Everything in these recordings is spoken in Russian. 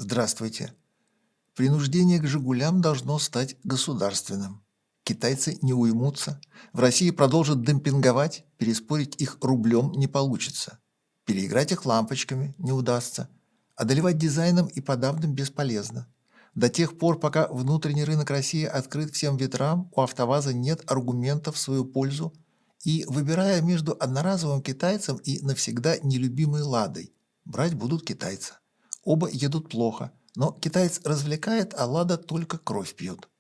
Здравствуйте. Принуждение к «Жигулям» должно стать государственным. Китайцы не уймутся. В России продолжат демпинговать, переспорить их рублем не получится. Переиграть их лампочками не удастся. Одолевать дизайном и подавным бесполезно. До тех пор, пока внутренний рынок России открыт всем ветрам, у «АвтоВАЗа» нет аргументов в свою пользу, и, выбирая между одноразовым китайцем и навсегда нелюбимой «Ладой», брать будут китайца. Оба едут плохо, но китаец развлекает, а «Лада» только кровь пьет.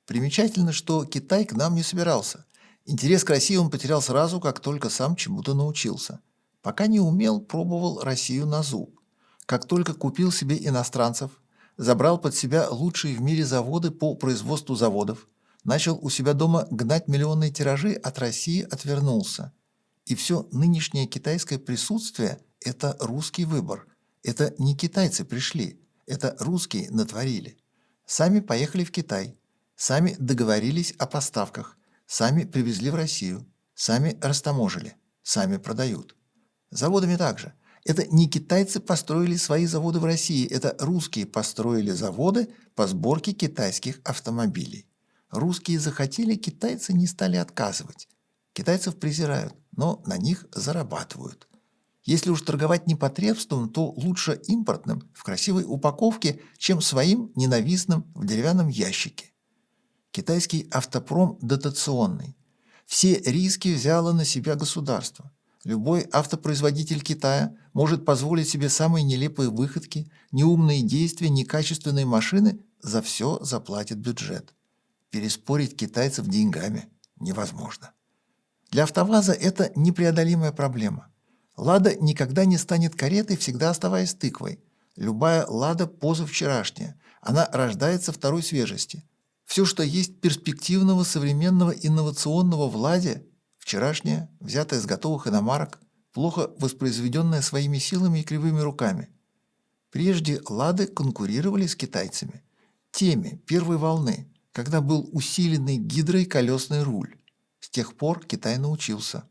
Примечательно, что Китай к нам не собирался. Интерес к России он потерял сразу, как только сам чему-то научился. Пока не умел, пробовал Россию на зуб. Как только купил себе иностранцев, забрал под себя лучшие в мире заводы по производству заводов, начал у себя дома гнать миллионные тиражи, от России отвернулся. И все нынешнее китайское присутствие – это русский выбор. Это не китайцы пришли, это русские натворили. Сами поехали в Китай, сами договорились о поставках, сами привезли в Россию, сами растаможили, сами продают. Заводами также. Это не китайцы построили свои заводы в России, это русские построили заводы по сборке китайских автомобилей. Русские захотели, китайцы не стали отказывать. Китайцев презирают, но на них зарабатывают. Если уж торговать непотребством, то лучше импортным в красивой упаковке, чем своим ненавистным в деревянном ящике. Китайский автопром дотационный. Все риски взяло на себя государство. Любой автопроизводитель Китая может позволить себе самые нелепые выходки, неумные действия, некачественные машины, за все заплатит бюджет. Переспорить китайцев деньгами невозможно. Для «АвтоВАЗа» это непреодолимая проблема. «Лада» никогда не станет каретой, всегда оставаясь тыквой. Любая «Лада» позавчерашняя. Она рождается второй свежести. Все, что есть перспективного, современного, инновационного в «Ладе» – вчерашнее, взятое с готовых иномарок, плохо воспроизведенное своими силами и кривыми руками. Прежде «Лады» конкурировали с китайцами. Теми первой волны, когда был усиленный гидрой колесный руль. С тех пор Китай научился.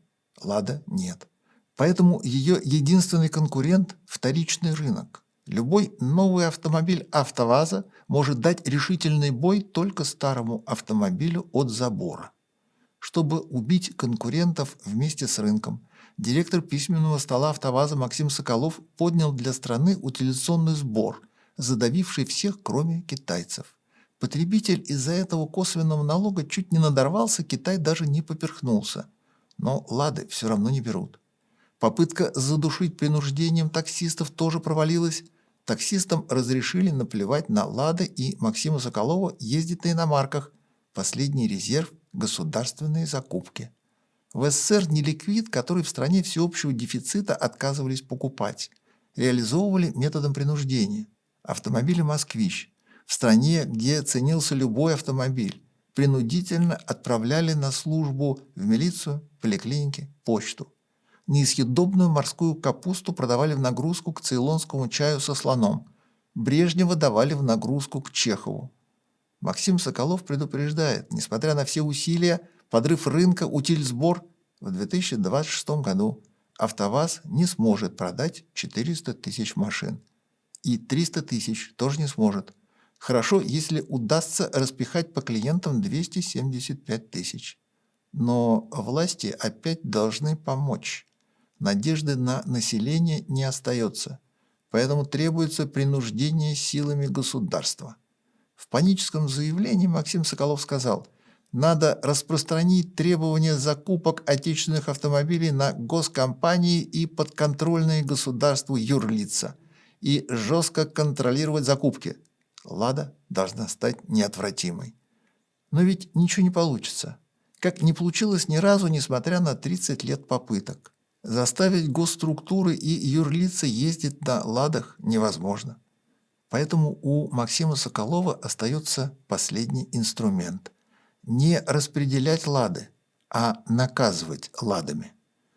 «Лада» нет. Поэтому ее единственный конкурент – вторичный рынок. Любой новый автомобиль «АвтоВАЗа» может дать решительный бой только старому автомобилю от забора. Чтобы убить конкурентов вместе с рынком, директор письменного стола «АвтоВАЗа» Максим Соколов поднял для страны утилизационный сбор, задавивший всех, кроме китайцев. Потребитель из-за этого косвенного налога чуть не надорвался, Китай даже не поперхнулся. Но «Лады» все равно не берут. Попытка задушить принуждением таксистов тоже провалилась. Таксистам разрешили наплевать на «Лады», и Максиму Соколову ездит на иномарках. Последний резерв – государственные закупки. В СССР неликвид, который в стране всеобщего дефицита отказывались покупать, реализовывали методом принуждения. Автомобили «Москвич» в стране, где ценился любой автомобиль, принудительно отправляли на службу в милицию, поликлиники, почту. Несъедобную морскую капусту продавали в нагрузку к цейлонскому чаю со слоном. Брежнева давали в нагрузку к Чехову. Максим Соколов предупреждает, несмотря на все усилия, подрыв рынка, утильсбор, в 2026 году «АвтоВАЗ» не сможет продать 400 тысяч машин. И 300 тысяч тоже не сможет. Хорошо, если удастся распихать по клиентам 275 тысяч. Но власти опять должны помочь. Надежды на население не остается, поэтому требуется принуждение силами государства. В паническом заявлении Максим Соколов сказал, надо распространить требования закупок отечественных автомобилей на госкомпании и подконтрольные государству юрлица и жестко контролировать закупки. «Лада» должна стать неотвратимой. Но ведь ничего не получится. Как не получилось ни разу, несмотря на 30 лет попыток. Заставить госструктуры и юрлица ездить на «Ладах» невозможно. Поэтому у Максима Соколова остается последний инструмент. Не распределять «Лады», а наказывать «Ладами».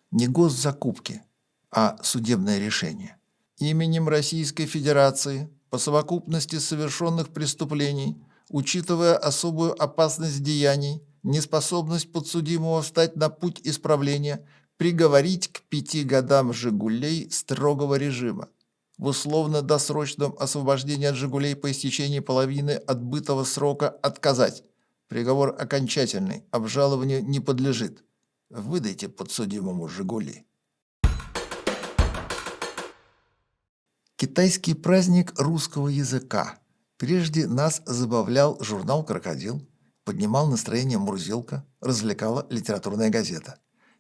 Не госзакупки, а судебное решение. Именем Российской Федерации по совокупности совершенных преступлений, учитывая особую опасность деяний, неспособность подсудимого встать на путь исправления, приговорить к 5 годам «Жигулей» строгого режима. в условно-досрочном освобождении от «Жигулей» по истечении половины отбытого срока отказать. Приговор окончательный, обжалованию не подлежит. Выдайте подсудимому «Жигули». Китайский праздник русского языка. Прежде нас забавлял журнал «Крокодил», поднимал настроение «Мурзилка», развлекала литературная газета.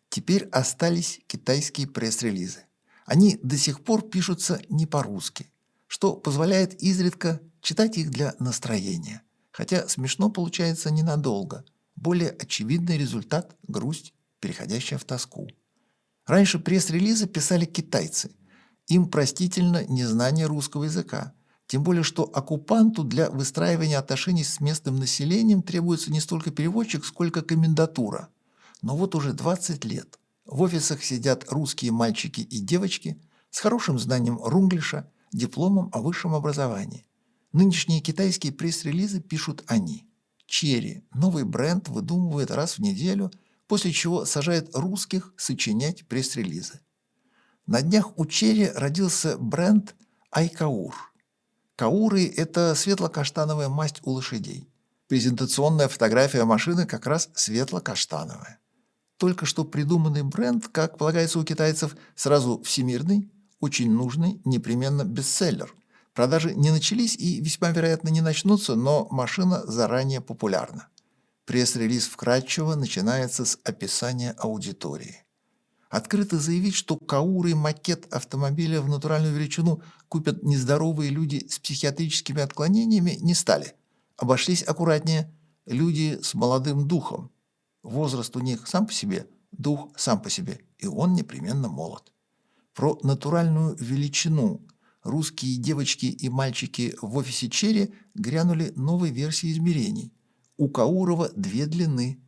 Теперь остались китайские пресс-релизы. Они до сих пор пишутся не по-русски, что позволяет изредка читать их для настроения. Хотя смешно получается ненадолго. Более очевидный результат – грусть, переходящая в тоску. Раньше пресс-релизы писали китайцы. Им простительно незнание русского языка. Тем более, что оккупанту для выстраивания отношений с местным населением требуется не столько переводчик, сколько комендатура. Но вот уже 20 лет в офисах сидят русские мальчики и девочки с хорошим знанием рунглиша, дипломом о высшем образовании. Нынешние китайские пресс-релизы пишут они. Черри – новый бренд, выдумывает раз в неделю, после чего сажает русских сочинять пресс-релизы. На днях у Черри родился бренд Айкаур. Кауры – это светло-каштановая масть у лошадей. Презентационная фотография машины как раз светло-каштановая. Только что придуманный бренд, как полагается у китайцев, сразу всемирный, очень нужный, непременно бестселлер. Продажи не начались и весьма вероятно не начнутся, но машина заранее популярна. Пресс-релиз вкратчиво начинается с описания аудитории. Открыто заявить, что Кауры макет автомобиля в натуральную величину купят нездоровые люди с психиатрическими отклонениями, не стали. Обошлись аккуратнее люди с молодым духом. Возраст у них сам по себе, дух сам по себе, и он непременно молод. Про натуральную величину русские девочки и мальчики в офисе Черри грянули новой версии измерений. У Каурова 2 длины.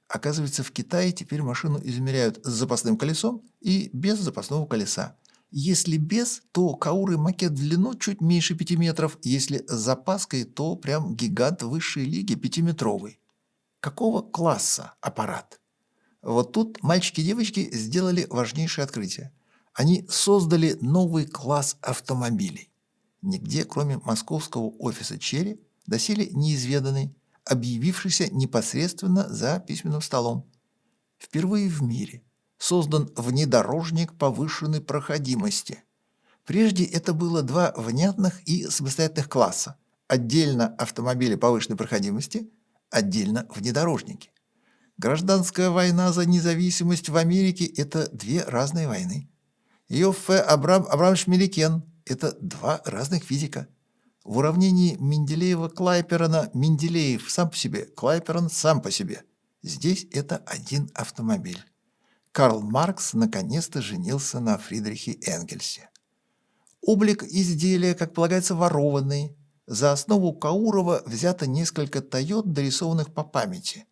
Оказывается, в Китае теперь машину измеряют с запасным колесом и без запасного колеса. Если без, то Кауры макет в длину чуть меньше 5 метров, если с запаской, то прям гигант высшей лиги 5-метровый. Какого класса аппарат? Вот тут мальчики и девочки сделали важнейшее открытие. Они создали новый класс автомобилей. Нигде, кроме московского офиса Черри, доселе неизведанный, объявившийся непосредственно за письменным столом. Впервые в мире создан внедорожник повышенной проходимости. Прежде это было 2 внятных и самостоятельных класса. Отдельно автомобили повышенной проходимости, отдельно внедорожники. Гражданская война за независимость в Америке – это 2 разные войны. Йоффе Абрамович Меликен – это 2 разных физика. В уравнении Менделеева-Клайперона Менделеев сам по себе, Клайперон сам по себе. Здесь это 1 автомобиль. Карл Маркс наконец-то женился на Фридрихе Энгельсе. Облик изделия, как полагается, ворованный. За основу Каурова взято несколько Тойот, дорисованных по памяти.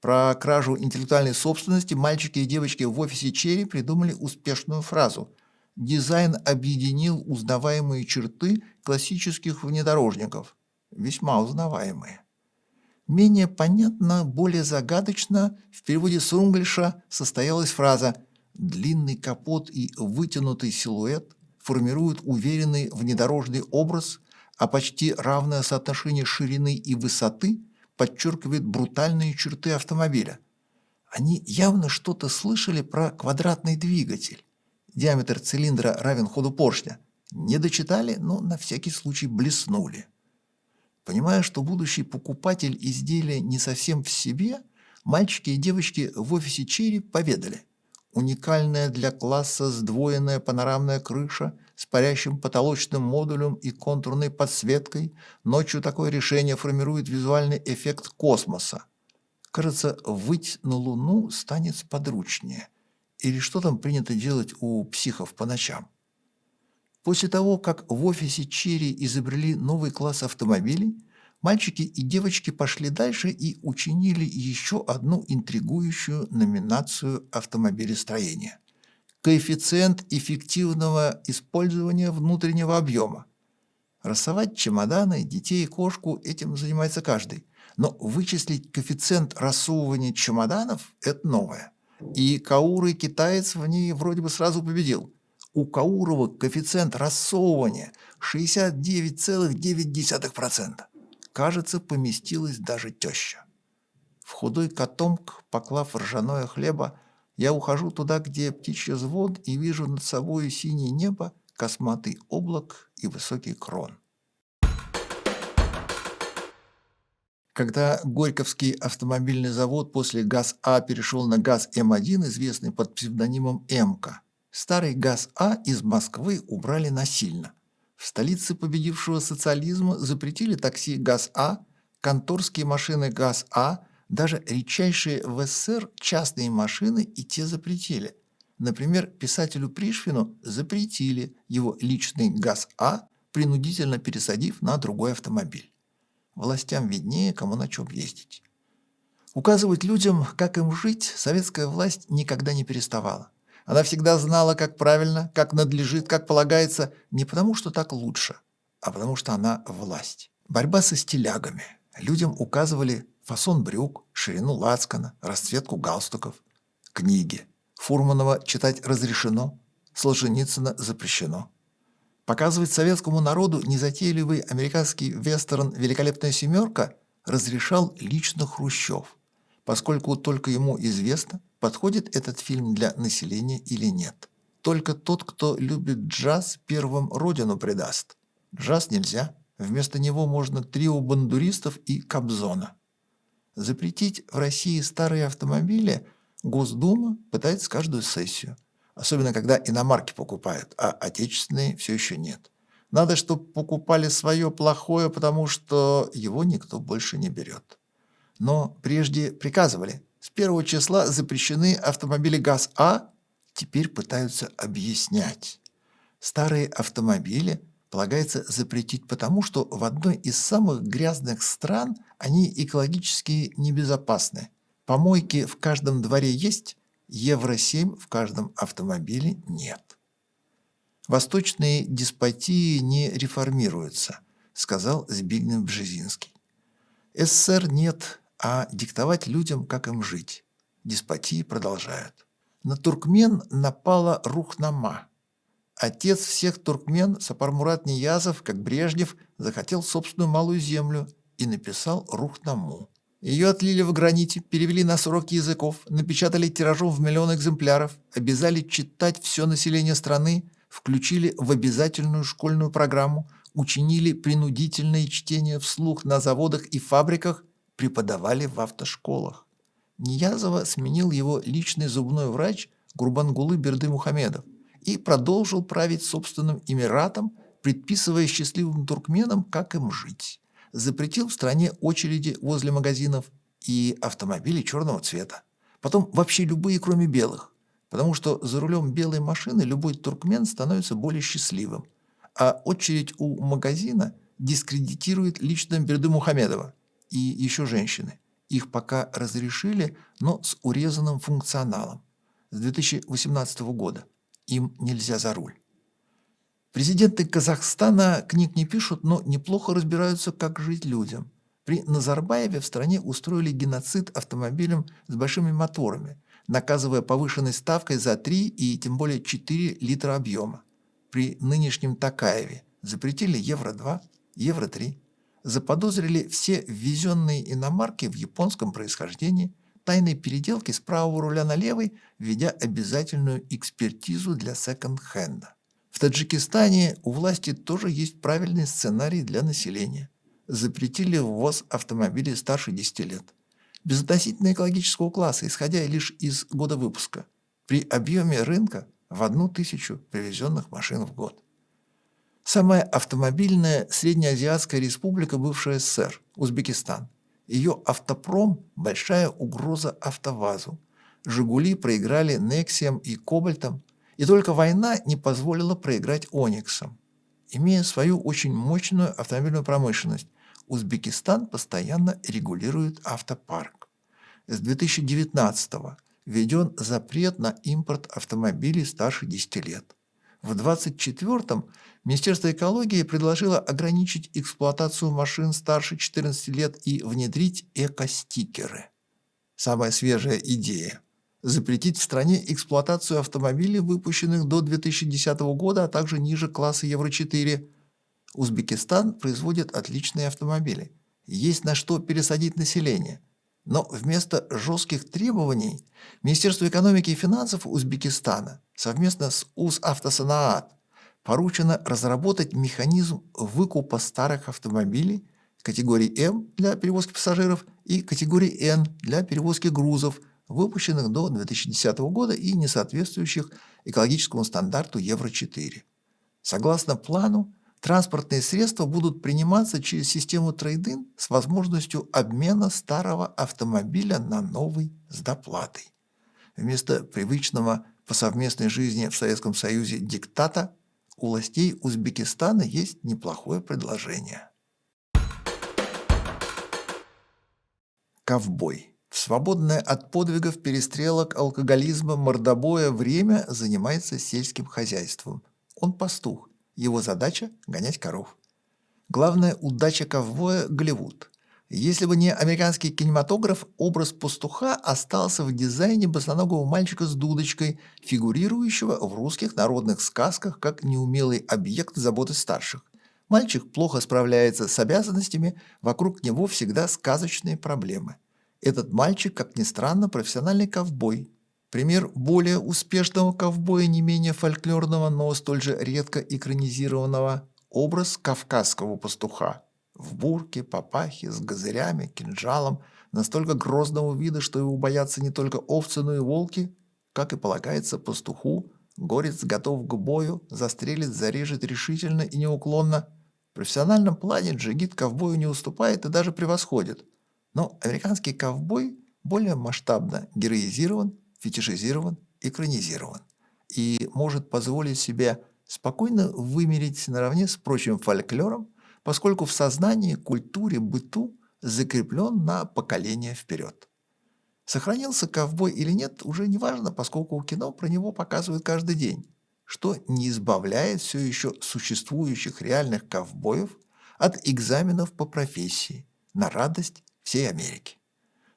Про кражу интеллектуальной собственности мальчики и девочки в офисе Черри придумали успешную фразу. Дизайн объединил узнаваемые черты классических внедорожников. Весьма узнаваемые. Менее понятно, более загадочно в переводе с рунглиша состоялась фраза «длинный капот и вытянутый силуэт формируют уверенный внедорожный образ, а почти равное соотношение ширины и высоты подчеркивает брутальные черты автомобиля». Они явно что-то слышали про квадратный двигатель. Диаметр цилиндра равен ходу поршня. Не дочитали, но на всякий случай блеснули. Понимая, что будущий покупатель изделия не совсем в себе, мальчики и девочки в офисе Черри поведали. Уникальная для класса сдвоенная панорамная крыша с парящим потолочным модулем и контурной подсветкой. Ночью такое решение формирует визуальный эффект космоса. Кажется, выть на Луну станет сподручнее. Или что там принято делать у психов по ночам? После того, как в офисе Черри изобрели новый класс автомобилей, мальчики и девочки пошли дальше и учинили еще одну интригующую номинацию автомобилестроения – коэффициент эффективного использования внутреннего объема. Рассовать чемоданы, детей и кошку – этим занимается каждый. Но вычислить коэффициент рассовывания чемоданов – это новое. И Кауры китаец в ней вроде бы сразу победил. У Каурова коэффициент рассовывания 69,9%. Кажется, поместилась даже теща. В худой котомк, поклав ржаное хлеба, я ухожу туда, где птичий звон, и вижу над собою синее небо, косматый облак и высокий крон. Когда Горьковский автомобильный завод после ГАЗ-А перешел на ГАЗ-М1, известный под псевдонимом «Эмка», старый ГАЗ-А из Москвы убрали насильно. В столице победившего социализма запретили такси ГАЗ-А, конторские машины ГАЗ-А, даже редчайшие в СССР частные машины и те запретили. Например, писателю Пришвину запретили его личный ГАЗ-А, принудительно пересадив на другой автомобиль. Властям виднее, кому на чем ездить. Указывать людям, как им жить, советская власть никогда не переставала. Она всегда знала, как правильно, как надлежит, как полагается, не потому, что так лучше, а потому, что она власть. Борьба со стилягами. Людям указывали фасон брюк, ширину лацкана, расцветку галстуков. Книги. Фурманова читать разрешено, Солженицына запрещено. Показывать советскому народу незатейливый американский вестерн «Великолепная семерка» разрешал лично Хрущев, поскольку только ему известно, подходит этот фильм для населения или нет. Только тот, кто любит джаз, первым родину предаст. Джаз нельзя, вместо него можно трио бандуристов и Кобзона. Запретить в России старые автомобили Госдума пытается каждую сессию. Особенно, когда иномарки покупают, а отечественные все еще нет. Надо, чтобы покупали свое плохое, потому что его никто больше не берет. Но прежде приказывали. С 1 числа запрещены автомобили ГАЗ-А, теперь пытаются объяснять. Старые автомобили полагается запретить потому, что в одной из самых грязных стран они экологически небезопасны. Помойки в каждом дворе есть, Евро-7 в каждом автомобиле нет. Восточные деспотии не реформируются, сказал Збигнев Бжезинский. СССР нет, а диктовать людям, как им жить. Деспотии продолжают. На туркмен напала Рухнама. Отец всех туркмен, Сапармурат Ниязов, как Брежнев, захотел собственную малую землю и написал Рухнаму. Ее отлили в граните, перевели на 40 языков, напечатали тиражом в миллион экземпляров, обязали читать все население страны, включили в обязательную школьную программу, учинили принудительное чтение вслух на заводах и фабриках, преподавали в автошколах. Ниязова сменил его личный зубной врач Гурбангулы Бердымухамедов и продолжил править собственным эмиратом, предписывая счастливым туркменам, как им жить. Запретил в стране очереди возле магазинов и автомобили черного цвета. Потом вообще любые, кроме белых. Потому что за рулем белой машины любой туркмен становится более счастливым. А очередь у магазина дискредитирует лично Бердымухамедова. И еще женщины. Их пока разрешили, но с урезанным функционалом. С 2018 года. Им нельзя за руль. Президенты Казахстана книг не пишут, но неплохо разбираются, как жить людям. При Назарбаеве в стране устроили геноцид автомобилям с большими моторами, наказывая повышенной ставкой за 3 и тем более 4 литра объема. При нынешнем Токаеве запретили Евро-2, Евро-3. Заподозрили все ввезенные иномарки в японском происхождении, тайной переделки с правого руля на левый, введя обязательную экспертизу для секонд-хенда. В Таджикистане у власти тоже есть правильный сценарий для населения. Запретили ввоз автомобилей старше 10 лет. Безотносительно экологического класса, исходя лишь из года выпуска. При объеме рынка в 1000 привезенных машин в год. Самая автомобильная среднеазиатская республика бывшая СССР – Узбекистан. Ее автопром – большая угроза АвтоВАЗу. «Жигули» проиграли «Нексиям» и «Кобальтам». И только война не позволила проиграть «Ониксам». Имея свою очень мощную автомобильную промышленность, Узбекистан постоянно регулирует автопарк. С 2019-го введен запрет на импорт автомобилей старше 10 лет. В 2024-м Министерство экологии предложило ограничить эксплуатацию машин старше 14 лет и внедрить эко-стикеры. Самая свежая идея. запретить в стране эксплуатацию автомобилей, выпущенных до 2010 года, а также ниже класса Евро-4. Узбекистан производит отличные автомобили. Есть на что пересадить население. Но вместо жестких требований Министерство экономики и финансов Узбекистана совместно с Узавтосанаат поручено разработать механизм выкупа старых автомобилей категории М для перевозки пассажиров и категории Н для перевозки грузов, выпущенных до 2010 года и не соответствующих экологическому стандарту Евро-4. Согласно плану, транспортные средства будут приниматься через систему трейд-ин с возможностью обмена старого автомобиля на новый с доплатой. Вместо привычного по совместной жизни в Советском Союзе диктата у властей Узбекистана есть неплохое предложение. Ковбой. В свободное от подвигов, перестрелок, алкоголизма, мордобоя время занимается сельским хозяйством. Он пастух. Его задача – гонять коров. Главная удача ковбоя – Голливуд. Если бы не американский кинематограф, образ пастуха остался в дизайне босоногого мальчика с дудочкой, фигурирующего в русских народных сказках как неумелый объект заботы старших. Мальчик плохо справляется с обязанностями, вокруг него всегда сказочные проблемы. Этот мальчик, как ни странно, профессиональный ковбой. Пример более успешного ковбоя, не менее фольклорного, но столь же редко экранизированного – образ кавказского пастуха. В бурке, папахе, с газырями, кинжалом, настолько грозного вида, что его боятся не только овцы, но и волки. Как и полагается пастуху, горец готов к бою, застрелит, зарежет решительно и неуклонно. В профессиональном плане джигит ковбою не уступает и даже превосходит. Но американский ковбой более масштабно героизирован, фетишизирован, экранизирован и может позволить себе спокойно вымерить наравне с прочим фольклором, поскольку в сознании, культуре, быту закреплен на поколение вперед. Сохранился ковбой или нет, уже не важно, поскольку кино про него показывают каждый день, что не избавляет все еще существующих реальных ковбоев от экзаменов по профессии на радость всей Америки.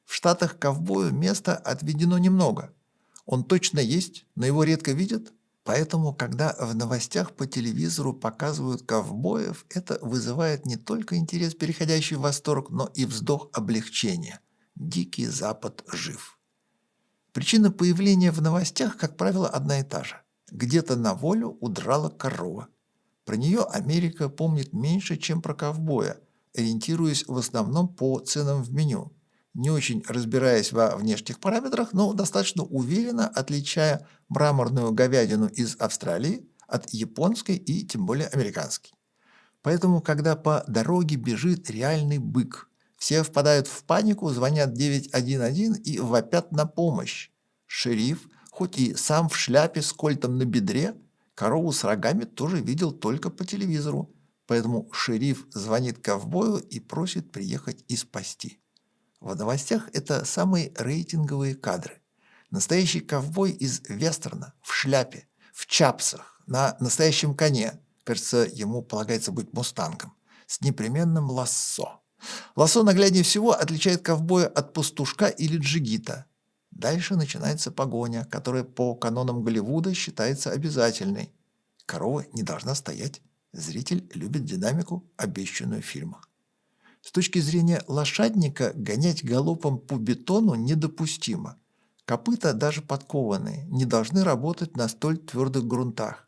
В Штатах ковбою места отведено немного. Он точно есть, но его редко видят. Поэтому, когда в новостях по телевизору показывают ковбоев, это вызывает не только интерес, переходящий в восторг, но и вздох облегчения. Дикий Запад жив. Причина появления в новостях, как правило, одна и та же. Где-то на волю удрала корова. Про нее Америка помнит меньше, чем про ковбоя, ориентируясь в основном по ценам в меню. Не очень разбираясь во внешних параметрах, но достаточно уверенно отличая мраморную говядину из Австралии от японской и тем более американской. Поэтому, когда по дороге бежит реальный бык, все впадают в панику, звонят 911 и вопят на помощь. Шериф, хоть и сам в шляпе с кольтом на бедре, корову с рогами тоже видел только по телевизору. Поэтому шериф звонит ковбою и просит приехать и спасти. В новостях это самые рейтинговые кадры. Настоящий ковбой из вестерна, в шляпе, в чапсах, на настоящем коне, кажется, ему полагается быть мустангом, с непременным лассо. Лассо нагляднее всего отличает ковбоя от пастушка или джигита. Дальше начинается погоня, которая по канонам Голливуда считается обязательной. Корова не должна стоять. Зритель любит динамику, обещанную в фильмах. С точки зрения лошадника гонять галопом по бетону недопустимо. Копыта, даже подкованные, не должны работать на столь твердых грунтах.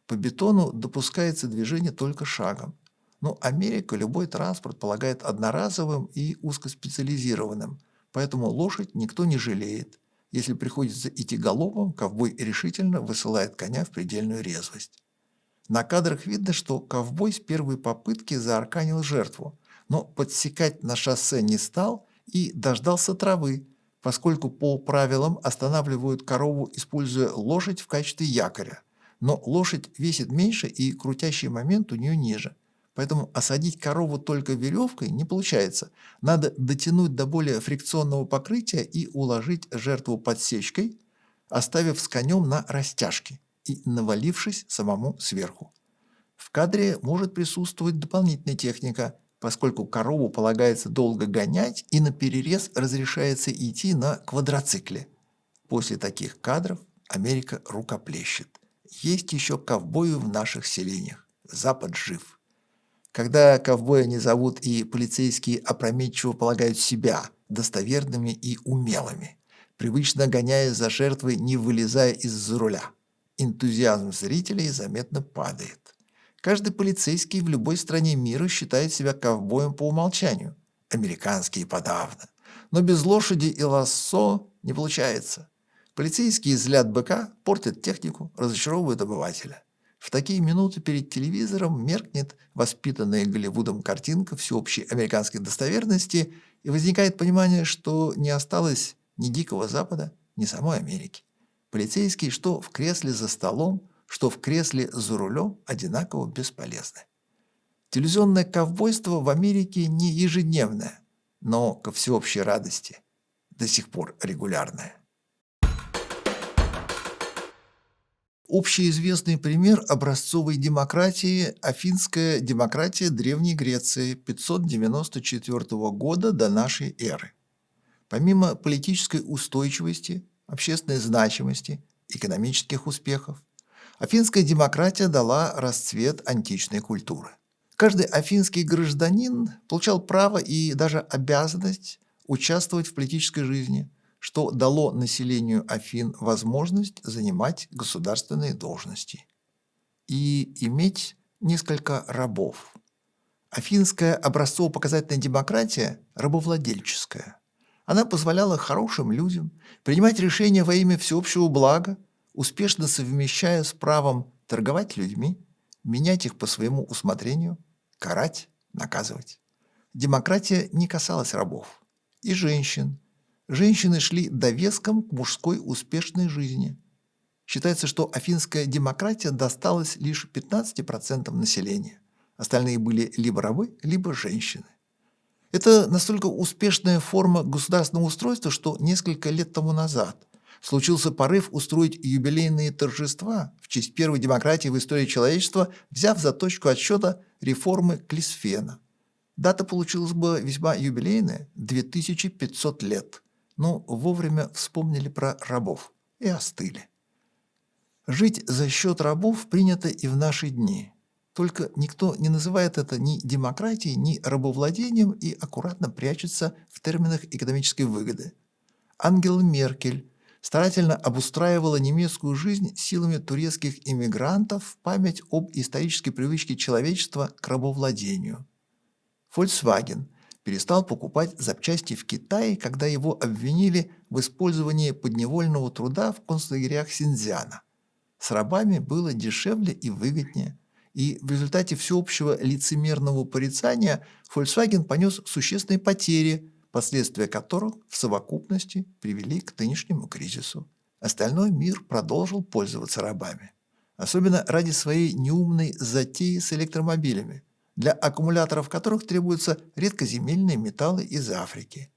По бетону допускается движение только шагом. Но Америка любой транспорт полагает одноразовым и узкоспециализированным, поэтому лошадь никто не жалеет. Если приходится идти галопом, ковбой решительно высылает коня в предельную резвость. На кадрах видно, что ковбой с первой попытки заарканил жертву, но подсекать на шоссе не стал и дождался травы, поскольку по правилам останавливают корову, используя лошадь в качестве якоря. Но лошадь весит меньше и крутящий момент у нее ниже. Поэтому осадить корову только веревкой не получается. Надо дотянуть до более фрикционного покрытия и уложить жертву подсечкой, оставив с конем на растяжке и навалившись самому сверху. В кадре может присутствовать дополнительная техника, поскольку корову полагается долго гонять и на перерез разрешается идти на квадроцикле. После таких кадров Америка рукоплещет. Есть еще ковбои в наших селениях. Запад жив. Когда ковбоя не зовут и полицейские опрометчиво полагают себя достоверными и умелыми, привычно гоняя за жертвой, не вылезая из-за руля. Энтузиазм зрителей заметно падает. Каждый полицейский в любой стране мира считает себя ковбоем по умолчанию. Американские подавно. Но без лошади и лассо не получается. Полицейские злят быка, портят технику, разочаровывают обывателя. В такие минуты перед телевизором меркнет воспитанная Голливудом картинка всеобщей американской достоверности, и возникает понимание, что не осталось ни Дикого Запада, ни самой Америки. Полицейские что в кресле за столом, что в кресле за рулем одинаково бесполезны. Телевизионное ковбойство в Америке не ежедневное, но ко всеобщей радости до сих пор регулярное. Общеизвестный пример образцовой демократии – афинская демократия Древней Греции 594 года до нашей эры. Помимо политической устойчивости, общественной значимости, экономических успехов, афинская демократия дала расцвет античной культуры. Каждый афинский гражданин получал право и даже обязанность участвовать в политической жизни, что дало населению Афин возможность занимать государственные должности и иметь несколько рабов. Афинская образцово-показательная демократия рабовладельческая. Она позволяла хорошим людям принимать решения во имя всеобщего блага, успешно совмещая с правом торговать людьми, менять их по своему усмотрению, карать, наказывать. Демократия не касалась рабов и женщин. Женщины шли довеском к мужской успешной жизни. Считается, что афинская демократия досталась лишь 15% населения. Остальные были либо рабы, либо женщины. Это настолько успешная форма государственного устройства, что несколько лет тому назад случился порыв устроить юбилейные торжества в честь первой демократии в истории человечества, взяв за точку отсчета реформы Клисфена. Дата получилась бы весьма юбилейная – 2500 лет. Но вовремя вспомнили про рабов и остыли. Жить за счет рабов принято и в наши дни. Только никто не называет это ни демократией, ни рабовладением и аккуратно прячется в терминах экономической выгоды. Ангела Меркель старательно обустраивала немецкую жизнь силами турецких иммигрантов в память об исторической привычке человечества к рабовладению. Volkswagen перестал покупать запчасти в Китае, когда его обвинили в использовании подневольного труда в концлагерях Синьцзяна. С рабами было дешевле и выгоднее, и в результате всеобщего лицемерного порицания Volkswagen понес существенные потери, последствия которых в совокупности привели к нынешнему кризису. Остальной мир продолжил пользоваться рабами, особенно ради своей неумной затеи с электромобилями, для аккумуляторов которых требуются редкоземельные металлы из Африки.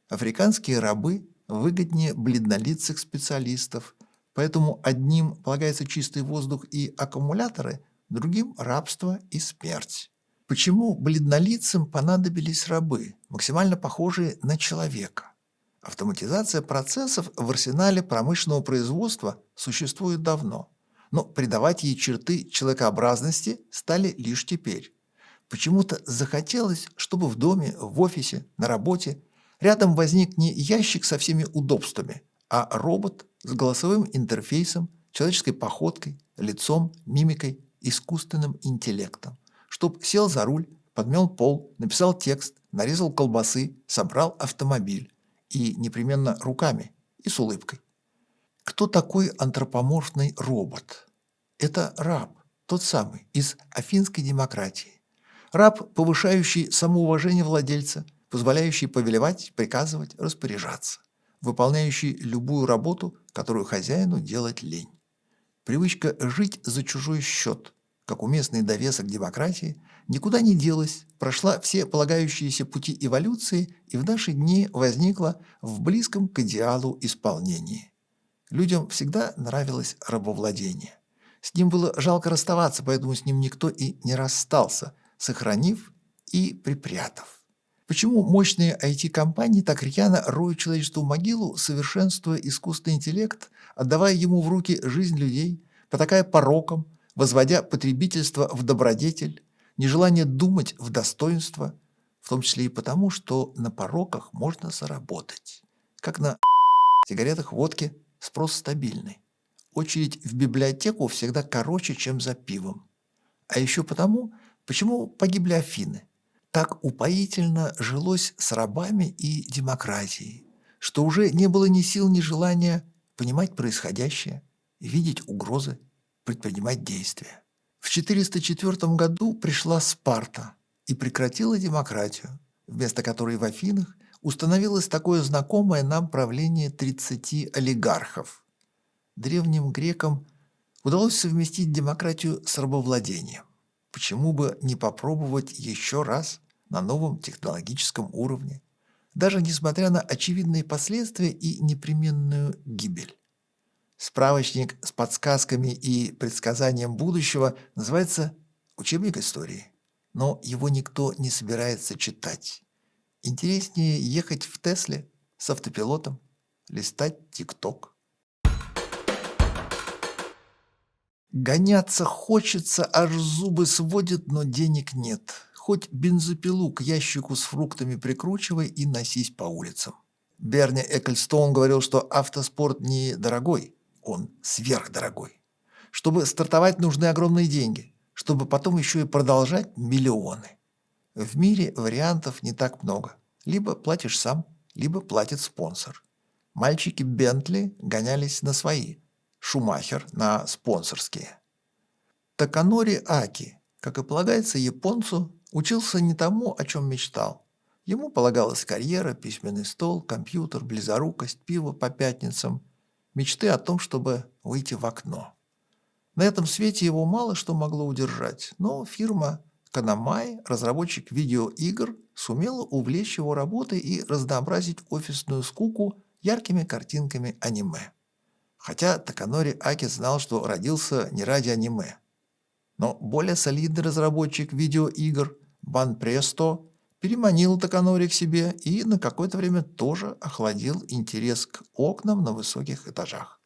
Африканские рабы выгоднее бледнолицых специалистов, поэтому одним полагается чистый воздух и аккумуляторы, другим – рабство и смерть. Почему бледнолицым понадобились рабы, максимально похожие на человека? Автоматизация процессов в арсенале промышленного производства существует давно, но придавать ей черты человекообразности стали лишь теперь. Почему-то захотелось, чтобы в доме, в офисе, на работе рядом возник не ящик со всеми удобствами, а робот с голосовым интерфейсом, человеческой походкой, лицом, мимикой, искусственным интеллектом, чтоб сел за руль, подмел пол, написал текст, нарезал колбасы, собрал автомобиль. И непременно руками и с улыбкой. Кто такой антропоморфный робот? Это раб, тот самый, из афинской демократии. Раб, повышающий самоуважение владельца, позволяющий повелевать, приказывать, распоряжаться, выполняющий любую работу, которую хозяину делать лень. Привычка жить за чужой счет, как уместный довесок демократии, никуда не делась, прошла все полагающиеся пути эволюции и в наши дни возникла в близком к идеалу исполнении. Людям всегда нравилось рабовладение. С ним было жалко расставаться, поэтому с ним никто и не расстался, сохранив и припрятав. Почему мощные IT-компании так рьяно роют человечеству могилу, совершенствуя искусственный интеллект, отдавая ему в руки жизнь людей, потакая порокам, возводя потребительство в добродетель, нежелание думать в достоинство, в том числе и потому, что на пороках можно заработать. Как на сигаретах, водке спрос стабильный. Очередь в библиотеку всегда короче, чем за пивом. А еще потому, почему погибли Афины. Так упоительно жилось с рабами и демократией, что уже не было ни сил, ни желания понимать происходящее, видеть угрозы, предпринимать действия. В 404 году пришла Спарта и прекратила демократию, вместо которой в Афинах установилось такое знакомое нам правление 30 олигархов. Древним грекам удалось совместить демократию с рабовладением. Почему бы не попробовать еще раз на новом технологическом уровне, даже несмотря на очевидные последствия и непременную гибель? Справочник с подсказками и предсказанием будущего называется «Учебник истории», но его никто не собирается читать. Интереснее ехать в Тесле с автопилотом, листать ТикТок. Гоняться хочется, аж зубы сводит, но денег нет. Хоть бензопилу к ящику с фруктами прикручивай и носись по улицам. Берни Экклстоун говорил, что автоспорт не дорогой, он сверхдорогой. Чтобы стартовать, нужны огромные деньги, чтобы потом еще и продолжать миллионы. В мире вариантов не так много. Либо платишь сам, либо платит спонсор. Мальчики Бентли гонялись на свои, Шумахер на спонсорские. Таканори Аки, как и полагается японцу, учился не тому, о чем мечтал. Ему полагалась карьера, письменный стол, компьютер, близорукость, пиво по пятницам, мечты о том, чтобы выйти в окно. На этом свете его мало что могло удержать, но фирма Канамай, разработчик видеоигр, сумела увлечь его работой и разнообразить офисную скуку яркими картинками аниме. Хотя Таканори Аки знал, что родился не ради аниме. Но более солидный разработчик видеоигр Банпресто переманил Таканори к себе и на какое-то время тоже охладил интерес к окнам на высоких этажах.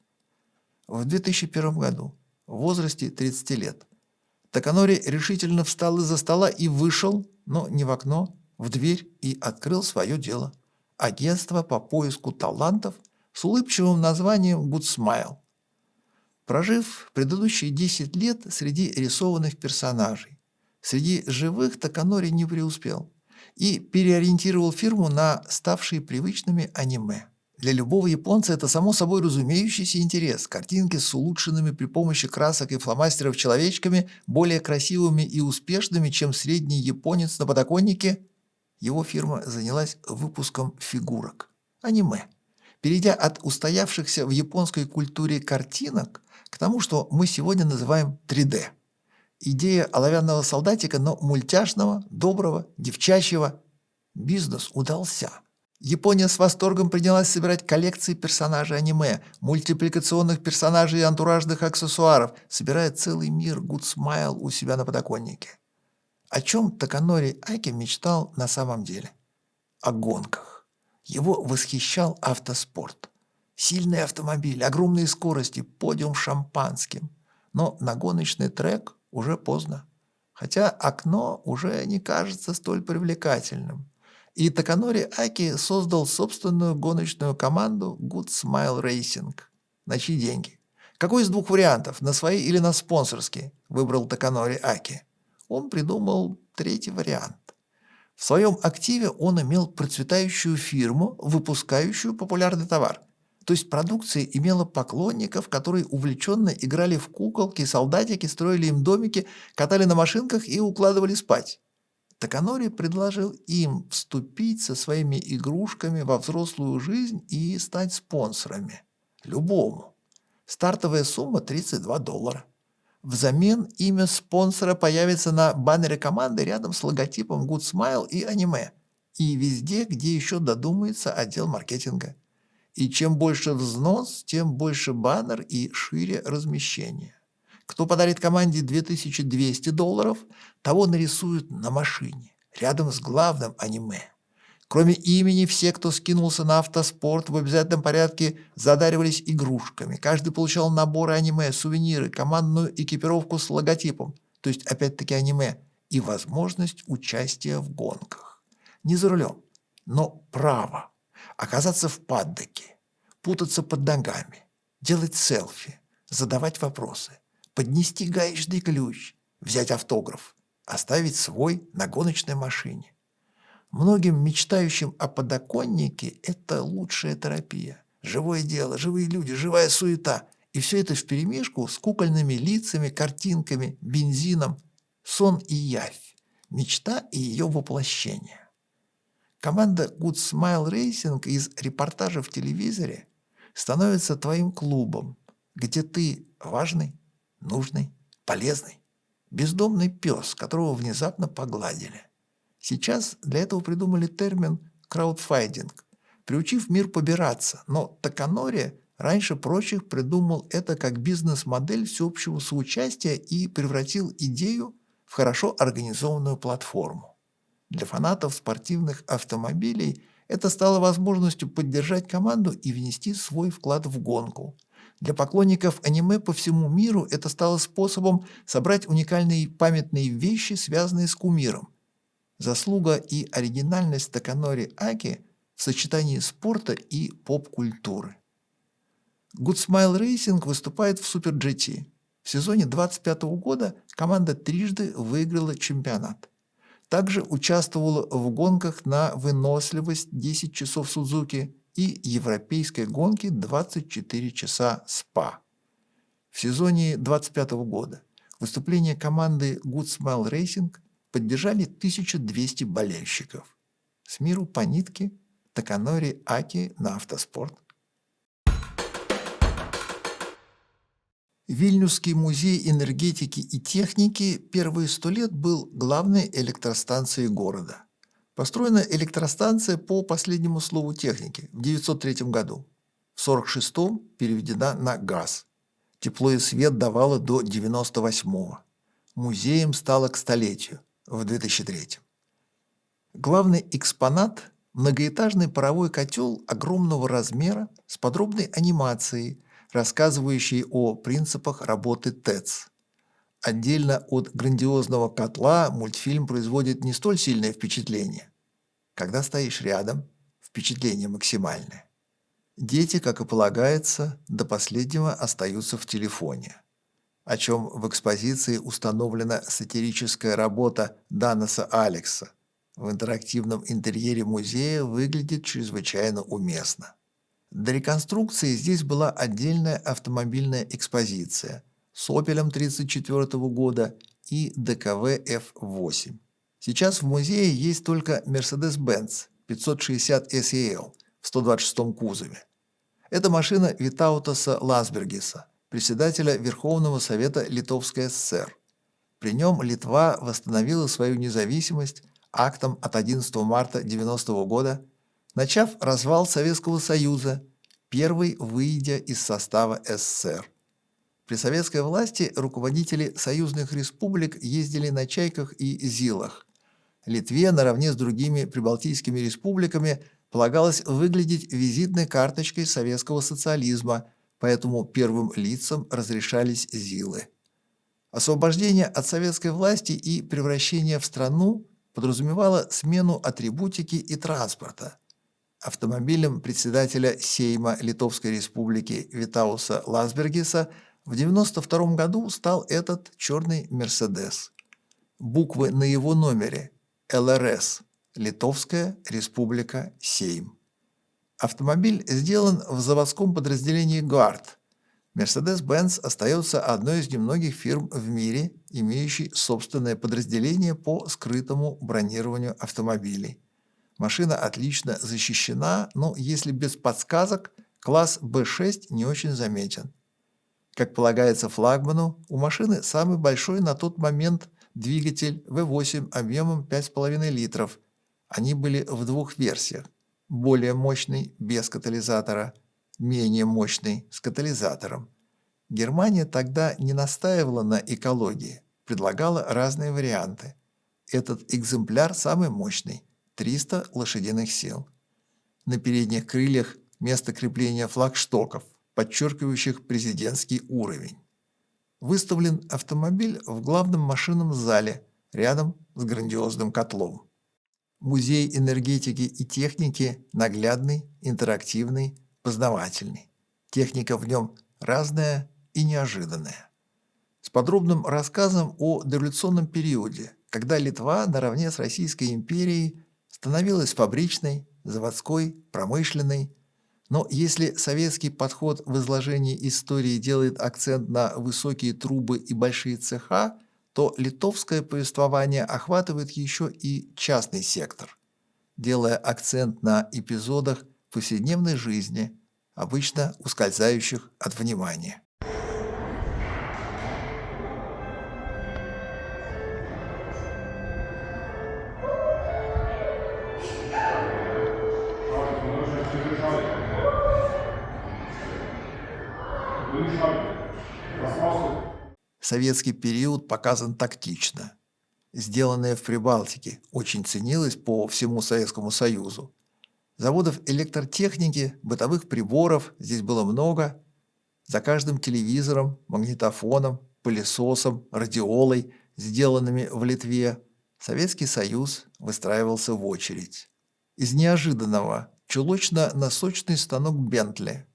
В 2001 году, в возрасте 30 лет, Таканори решительно встал из-за стола и вышел, но не в окно, в дверь и открыл свое дело. Агентство по поиску талантов с улыбчивым названием Good Smile. Прожив предыдущие 10 лет среди рисованных персонажей, среди живых Таканори не преуспел и переориентировал фирму на ставшие привычными аниме. Для любого японца это само собой разумеющийся интерес. Картинки с улучшенными при помощи красок и фломастеров человечками, более красивыми и успешными, чем средний японец на подоконнике. Его фирма занялась выпуском фигурок. Аниме. Перейдя от устоявшихся в японской культуре картинок к тому, что мы сегодня называем 3D. Идея оловянного солдатика, но мультяшного, доброго, девчачьего. Бизнес удался. Япония с восторгом принялась собирать коллекции персонажей аниме, мультипликационных персонажей и антуражных аксессуаров, собирая целый мир Good Smile у себя на подоконнике. О чем Таканори Аки мечтал на самом деле? О гонках. Его восхищал автоспорт. Сильный автомобиль, огромные скорости, подиум шампанским. Но на гоночный трек уже поздно. Хотя окно уже не кажется столь привлекательным. И Таканори Аки создал собственную гоночную команду Good Smile Racing. На чьи деньги? Какой из двух вариантов, на свои или на спонсорские, выбрал Таканори Аки? Он придумал третий вариант. В своем активе он имел процветающую фирму, выпускающую популярный товар. То есть продукция имела поклонников, которые увлеченно играли в куколки, солдатики, строили им домики, катали на машинках и укладывали спать. Таканори предложил им вступить со своими игрушками во взрослую жизнь и стать спонсорами. Любому. Стартовая сумма $32. Взамен имя спонсора появится на баннере команды рядом с логотипом Good Smile и аниме. И везде, где еще додумается отдел маркетинга. И чем больше взнос, тем больше баннер и шире размещение. Кто подарит команде $2200, того нарисуют на машине, рядом с главным аниме. Кроме имени, все, кто скинулся на автоспорт, в обязательном порядке задаривались игрушками. Каждый получал наборы аниме, сувениры, командную экипировку с логотипом, то есть опять-таки аниме, и возможность участия в гонках. Не за рулем, но право оказаться в паддоке, путаться под ногами, делать селфи, задавать вопросы, поднести гаечный ключ, взять автограф, оставить свой на гоночной машине. Многим мечтающим о подоконнике это лучшая терапия. Живое дело, живые люди, живая суета. И все это вперемешку с кукольными лицами, картинками, бензином. Сон и явь. Мечта и ее воплощение. Команда Good Smile Racing из репортажа в телевизоре становится твоим клубом, где ты важный, нужный, полезный, бездомный пес, которого внезапно погладили. Сейчас для этого придумали термин краудфандинг, приучив мир побираться, но Таканори раньше прочих придумал это как бизнес-модель всеобщего соучастия и превратил идею в хорошо организованную платформу. Для фанатов спортивных автомобилей это стало возможностью поддержать команду и внести свой вклад в гонку. Для поклонников аниме по всему миру это стало способом собрать уникальные памятные вещи, связанные с кумиром. Заслуга и оригинальность Таканори Аки в сочетании спорта и поп-культуры. Good Smile Racing выступает в Super GT. В сезоне 2025 года команда трижды выиграла чемпионат. Также участвовала в гонках на выносливость 10 часов Судзуки и европейской гонке 24 часа СПА. В сезоне 2025 года выступление команды Good Smile Racing поддержали 1200 болельщиков. С миру по нитке, Таканори Аки на автоспорт. Вильнюсский музей энергетики и техники первые 100 лет был главной электростанцией города. Построена электростанция по последнему слову техники в 903 году. В 1946 переведена на газ. Тепло и свет давало до 1998. Музеем стало к столетию в 2003. Главный экспонат – многоэтажный паровой котел огромного размера с подробной анимацией, рассказывающей о принципах работы ТЭЦ. Отдельно от грандиозного котла мультфильм производит не столь сильное впечатление. Когда стоишь рядом, впечатление максимальное. Дети, как и полагается, до последнего остаются в телефоне, о чем в экспозиции установлена сатирическая работа Данеса Алекса. В интерактивном интерьере музея выглядит чрезвычайно уместно. До реконструкции здесь была отдельная автомобильная экспозиция с «Опелем» 1934 года и ДКВ F8. Сейчас в музее есть только Mercedes-Benz 560 SEL в 126-м кузове. Это машина Витаутаса Лансбергиса, председателя Верховного Совета Литовской ССР. При нем Литва восстановила свою независимость актом от 11 марта 1990 года, начав развал Советского Союза, первый выйдя из состава СССР. При советской власти руководители союзных республик ездили на «Чайках» и «Зилах». Литве наравне с другими прибалтийскими республиками полагалось выглядеть визитной карточкой советского социализма, поэтому первым лицам разрешались «Зилы». Освобождение от советской власти и превращение в страну подразумевало смену атрибутики и транспорта. Автомобилем председателя Сейма Литовской Республики Витауса Лансбергиса в 1992 году стал этот черный «Мерседес». Буквы на его номере ЛРС – Литовская Республика Сейм. Автомобиль сделан в заводском подразделении ГАРД. Mercedes-Benz остается одной из немногих фирм в мире, имеющей собственное подразделение по скрытому бронированию автомобилей. Машина отлично защищена, но если без подсказок, класс B6 не очень заметен. Как полагается флагману, у машины самый большой на тот момент двигатель V8 объемом 5,5 литров. Они были в двух версиях. Более мощный без катализатора, менее мощный с катализатором. Германия тогда не настаивала на экологии, предлагала разные варианты. Этот экземпляр самый мощный, 300 лошадиных сил. На передних крыльях место крепления флагштоков, подчеркивающих президентский уровень. Выставлен автомобиль в главном машинном зале, рядом с грандиозным котлом. Музей энергетики и техники наглядный, интерактивный, познавательный. Техника в нем разная и неожиданная. С подробным рассказом о дореволюционном периоде, когда Литва наравне с Российской империей становилась фабричной, заводской, промышленной. Но если советский подход в изложении истории делает акцент на высокие трубы и большие цеха, то литовское повествование охватывает еще и частный сектор, делая акцент на эпизодах повседневной жизни, обычно ускользающих от внимания. Советский период показан тактично. Сделанное в Прибалтике очень ценилось по всему Советскому Союзу. Заводов электротехники, бытовых приборов здесь было много. За каждым телевизором, магнитофоном, пылесосом, радиолой, сделанными в Литве, Советский Союз выстраивался в очередь. Из неожиданного – чулочно-носочный станок Бентли.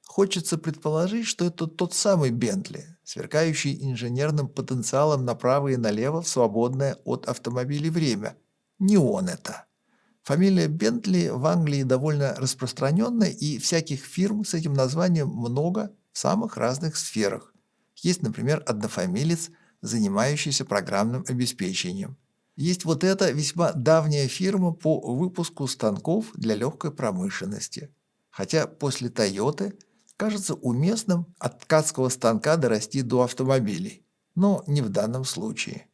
Хочется предположить, что это тот самый Бентли, сверкающий инженерным потенциалом направо и налево в свободное от автомобилей время. Не он это. Фамилия Бентли в Англии довольно распространенная, и всяких фирм с этим названием много в самых разных сферах. Есть, например, однофамилец, занимающийся программным обеспечением. Есть вот эта весьма давняя фирма по выпуску станков для легкой промышленности. Хотя после Тойоты кажется уместным от ткацкого станка дорасти до автомобилей. Но не в данном случае.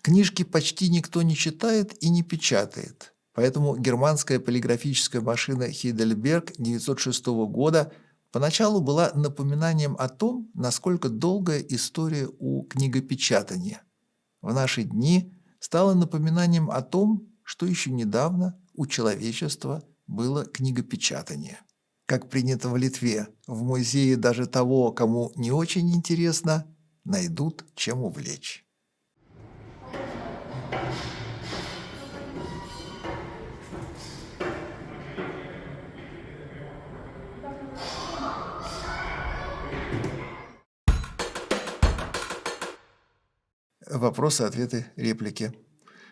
Книжки почти никто не читает и не печатает. Поэтому германская полиграфическая машина Heidelberg 906 года поначалу была напоминанием о том, насколько долгая история у книгопечатания. В наши дни стала напоминанием о том, что еще недавно у человечества было книгопечатание. Как принято в Литве, в музее даже того, кому не очень интересно, найдут чем увлечь. Вопросы, ответы, реплики.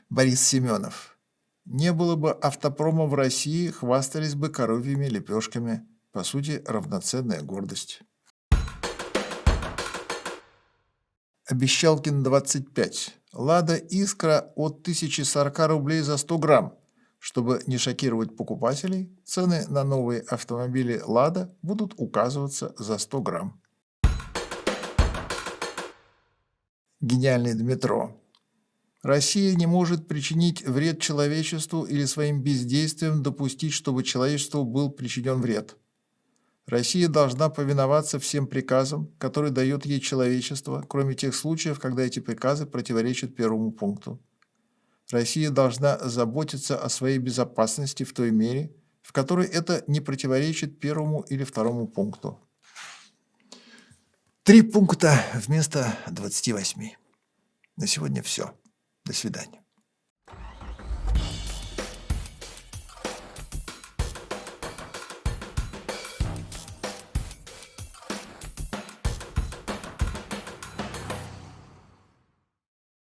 Борис Семенов. Не было бы автопрома в России, хвастались бы коровьими лепешками. По сути, равноценная гордость. Обещалкин, 25. «Лада Искра» от 1040 рублей за 100 грамм. Чтобы не шокировать покупателей, цены на новые автомобили «Лада» будут указываться за 100 грамм. Гениальный Дмитро. Россия не может причинить вред человечеству или своим бездействием допустить, чтобы человечеству был причинен вред. Россия должна повиноваться всем приказам, которые дает ей человечество, кроме тех случаев, когда эти приказы противоречат первому пункту. Россия должна заботиться о своей безопасности в той мере, в которой это не противоречит первому или второму пункту. 3 пункта вместо 28. На сегодня все. До свидания.